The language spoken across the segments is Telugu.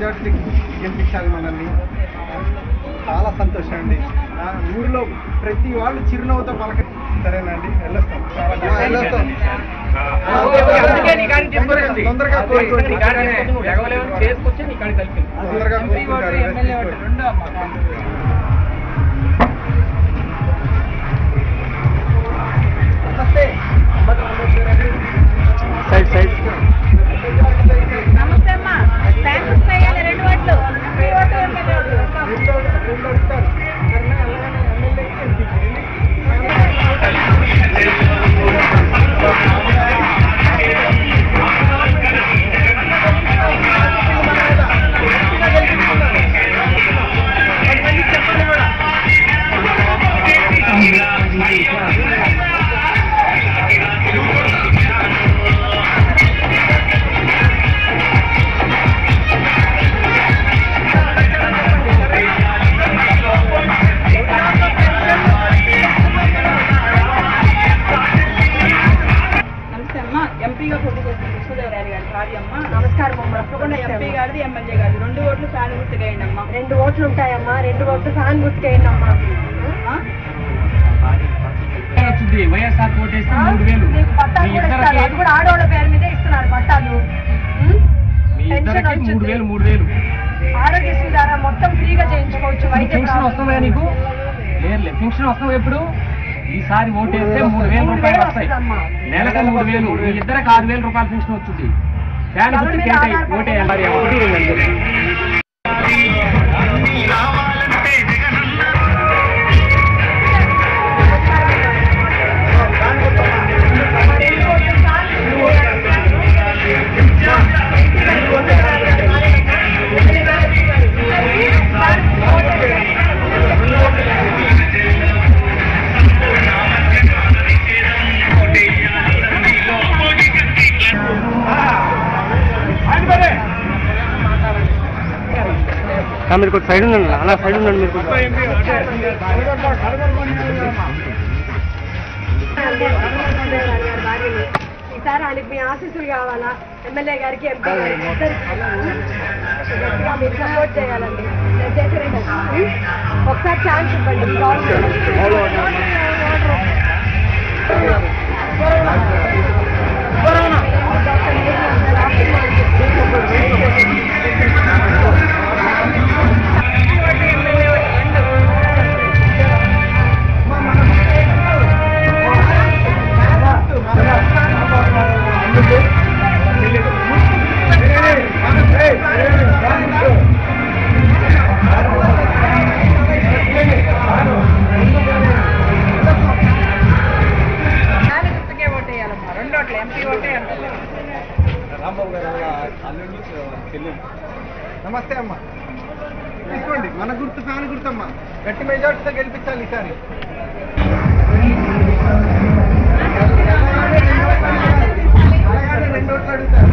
మెజార్టీ గెలిపించాలి మనల్ని. చాలా సంతోషం అండి. ఊరిలో ప్రతి వాళ్ళు చిరునవ్వుతో పలక. సరేనండి, వెళ్ళొస్తాం. తొందరగా సైడ్ సైడ్. నమస్తే అమ్మా, థ్యాంక్స్ చేయాలి. 2 ఓట్లు ఎంపీగా పోటీ చేసిన విశ్వదేవరాయలు గారి భార్య అమ్మ. నమస్కారం అమ్మ. తప్పకుండా ఎంపీ గారిది ఎమ్మెల్యే గారిది 2 ఓట్లు ఫ్యాన్ గుర్తుకేయండి అమ్మా. 2 ఓట్లు ఉంటాయమ్మా, 2 ఓట్లు ఫ్యాన్ గుర్తుకేయండి అమ్మా. వైఎస్ఆర్ కోటేస్తే 3000 అది కూడా ఆడవాళ్ళ పేరు మీదే ఇస్తున్నారు పట్టాలు. పెన్షన్ 3000 ఆరోగ్యశ్రీ ద్వారా మొత్తం ఫ్రీగా చేయించుకోవచ్చు. పెన్షన్ వస్తుందా నీకు? లేదు, పెన్షన్ వస్తావు ఎప్పుడు? ఈసారి ఓటేస్తే 3000 రూపాయలు వస్తాయి. నెలకు 3000, ఈ ఇద్దరికి 6000 రూపాయల పెన్షన్ వచ్చింది. ఫ్యాన్ గుర్తు కేటాయి ఓటేయాలి. మీరు కొంచెం సైడ్ ఉండండి, అలా సైడ్ ఉండండి. మీరు ఈసారి ఆయనకి మీ ఆశీస్సులు కావాలా? ఎమ్మెల్యే గారికి, ఎంపీ గారికి మీరు సపోర్ట్ చేయాలండి. ఒకసారి ఛాన్స్ ఇవ్వండి. నమస్తే అమ్మా, తీసుకోండి. మన గుర్తు ఫ్యాన్ గుర్తమ్మా. గట్టి మెజార్టీతో గెలిపించాలి ఈసారి. రెండు ఓట్లు అడుగుతారు.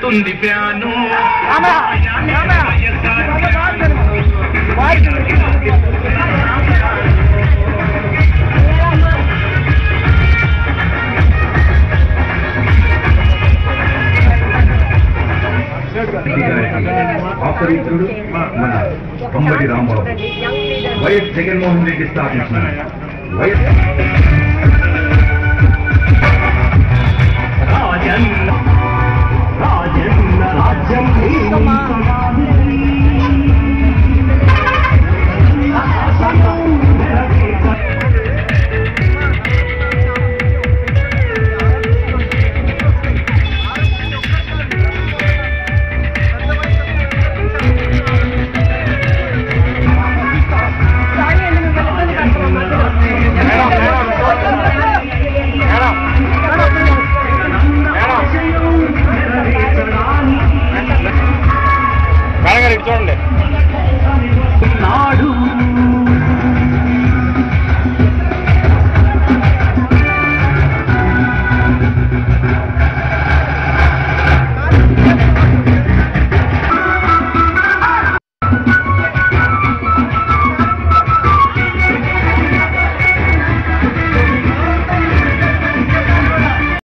తుంది ప్యాను ఆపరితుడు మన కొమ్మటి రాంబాబు వైఎస్ జగన్మోహన్ రెడ్డి స్థాపించిన వైఎస్ మేడం గారు ఇటు చూడండి.